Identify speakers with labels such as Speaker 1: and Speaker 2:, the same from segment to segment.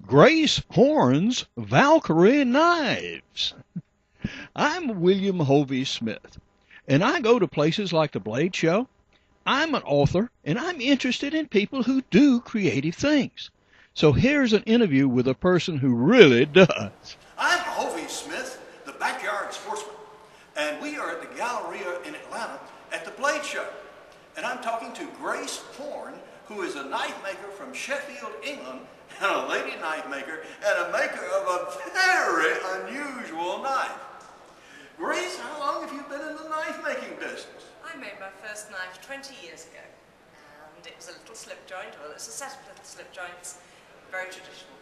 Speaker 1: Grace Horne's Valkyrie knives. I'm William Hovey Smith, and I go to places like the Blade Show. I'm an author, and I'm interested in people who do creative things. So here's an interview with a person who really does.
Speaker 2: I'm Hovey Smith, the backyard sportsman, and we are at the Galleria in Atlanta at the Blade Show. And I'm talking to Grace Horne, who is a knife maker from Sheffield, England, and a lady knife maker, and a maker of a very unusual knife. Grace, how long have you been in the knife making business?
Speaker 3: I made my first knife 20 years ago, and it was a little slip joint. Well, it's a set of little slip joints, very traditional.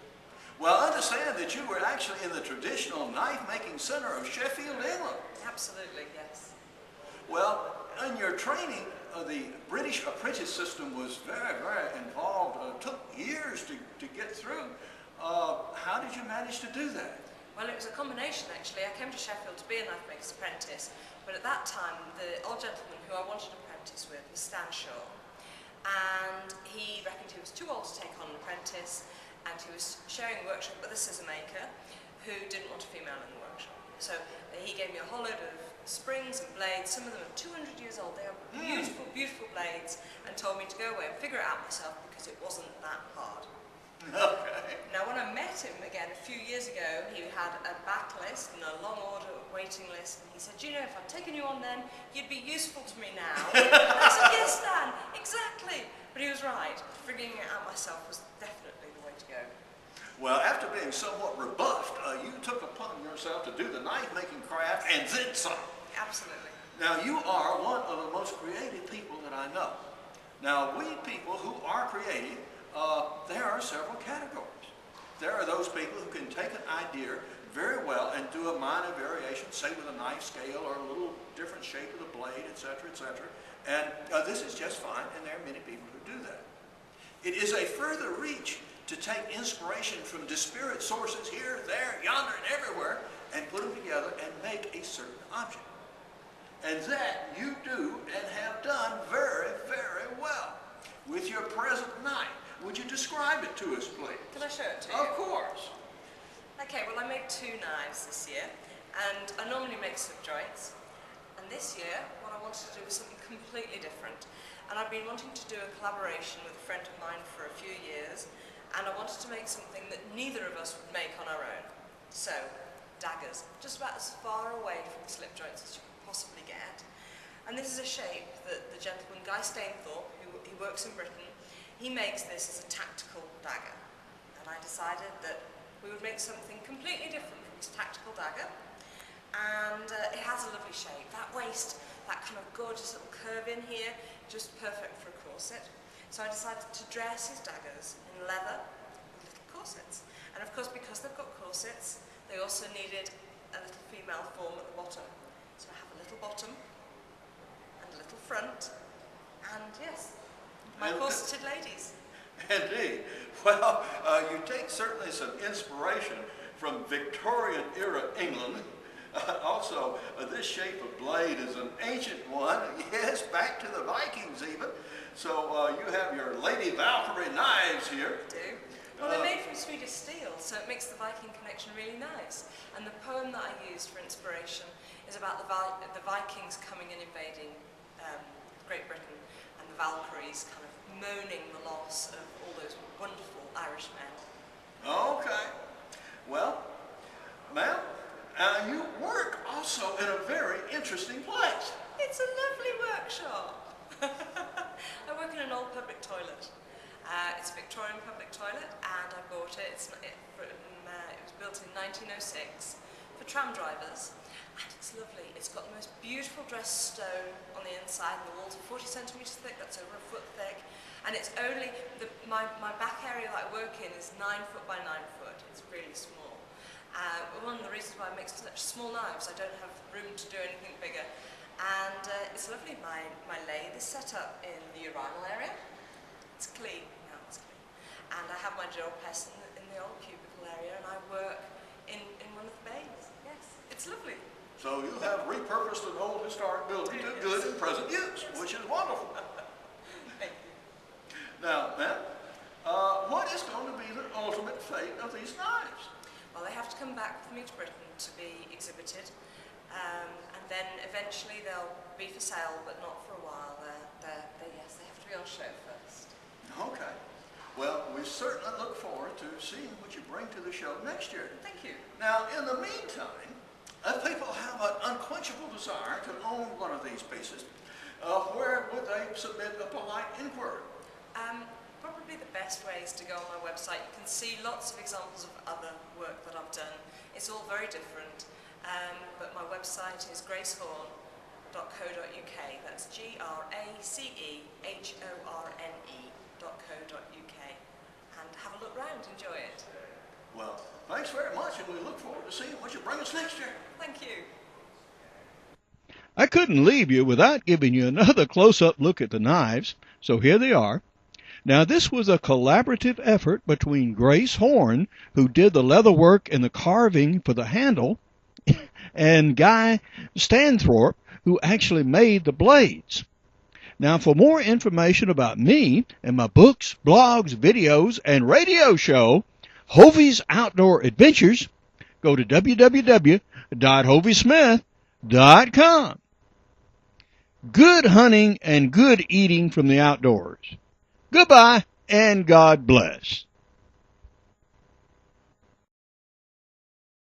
Speaker 2: Well, I understand that you were actually in the traditional knife making center of Sheffield, England.
Speaker 3: Absolutely, yes.
Speaker 2: Well, in your training, the British apprentice system was very, very involved. Took years to get through. How did you manage to do that?
Speaker 3: Well, it was a combination, actually. I came to Sheffield to be a knife maker's apprentice, but at that time, the old gentleman who I wanted to apprentice with was Stan Shaw, and he reckoned he was too old to take on an apprentice, and he was sharing a workshop with a scissor maker who didn't want a female in the workshop. So he gave me a whole load of springs and blades. Some of them are 200 years old. They are beautiful, beautiful blades, and told me to go away and figure it out myself because it wasn't that hard.
Speaker 2: Okay.
Speaker 3: Now, when I met him again a few years ago, he had a backlist and a long order waiting list, and he said, "You know, if I'd taken you on then, you'd be useful to me now." And I said, "Yes, Stan, exactly." But he was right. Figuring it out myself was definitely the way to go.
Speaker 2: Well, after being somewhat rebuffed, you took upon yourself to do the knife-making craft and then some.
Speaker 3: Absolutely.
Speaker 2: Now, you are one of the most creative people that I know. Now, we people who are creative, there are several categories. There are those people who can take an idea very well and do a minor variation, say with a knife scale or a little different shape of the blade, etc., etc. And this is just fine, and there are many people who do that. It is a further reach to take inspiration from disparate sources here, there, yonder, and everywhere, and put them together and make a certain object. And that you do and have done very, very well with your present knife. Would you describe it to us, please?
Speaker 3: Can I show it to you?
Speaker 2: Of course.
Speaker 3: Okay, well, I made 2 knives this year, and I normally make slip joints. And this year, what I wanted to do was something completely different. And I've been wanting to do a collaboration with a friend of mine for a few years, and I wanted to make something that neither of us would make on our own. So, daggers, just about as far away from slip joints as you could possibly get. And this is a shape that the gentleman, Guy Stainthorp, he works in Britain, he makes this as a tactical dagger. And I decided that we would make something completely different from his tactical dagger. And it has a lovely shape. That waist, that kind of gorgeous little curve in here, just perfect for a corset. So I decided to dress his daggers in leather with little corsets. And of course, because they've got corsets, they also needed a little female form at the bottom. So I have a little bottom and a little front, and yes, my corseted ladies.
Speaker 2: Indeed. Well, you take certainly some inspiration from Victorian era England. Also, this shape of blade is an ancient one. Yes, back to the Vikings even. So you have your Lady Valkyrie knives here.
Speaker 3: I do. Well, they're made from Swedish steel, so it makes the Viking connection really nice. And the poem that I used for inspiration is about the Vikings coming and invading Great Britain, and the Valkyries kind of moaning the loss of all those wonderful Irish men.
Speaker 2: Okay. Well, ma'am, you work also in a very interesting place.
Speaker 3: It's a lovely workshop. I work in an old public toilet. It's a Victorian public toilet, and I bought it. It was built in 1906 for tram drivers, and it's lovely. It's got the most beautiful dressed stone on the inside, and the walls are 40 centimetres thick. That's over a foot thick, and it's only my back area that I work in is 9 foot by 9 foot. It's really small. One of the reasons why I make such small knives, I don't have room to do anything bigger, and it's lovely. My lathe is set up in the urinal area. It's clean. No, it's clean. And I have my drill press in the old cubicle area, and I work in one of the bays. Yes, it's lovely.
Speaker 2: So you have repurposed an old historic building to good and present use, which is wonderful.
Speaker 3: Thank you.
Speaker 2: Now, ma'am, what is going to be the ultimate fate of the
Speaker 3: come back with me to Britain to be exhibited, and then eventually they'll be for sale, but not for a while. Yes, they have to be on show first.
Speaker 2: Okay. Well, we certainly look forward to seeing what you bring to the show next year.
Speaker 3: Thank you.
Speaker 2: Now, in the meantime, if people have an unquenchable desire to own one of these pieces, where would they submit a polite inquiry?
Speaker 3: Probably the best way is to go on my website. You can see lots of examples of other work that I've done. It's all very different, but my website is gracehorne.co.uk. That's GRACEHORNE.co.uk. And have a look round, enjoy it.
Speaker 2: Well, thanks very much, and we look forward to seeing what you bring us next year.
Speaker 3: Thank you.
Speaker 1: I couldn't leave you without giving you another close-up look at the knives, so here they are. Now, this was a collaborative effort between Grace Horne, who did the leather work and the carving for the handle, and Guy Stainthorp, who actually made the blades. Now, for more information about me and my books, blogs, videos, and radio show, Hovey's Outdoor Adventures, go to www.hoveysmith.com. Good hunting and good eating from the outdoors. Goodbye, and God bless.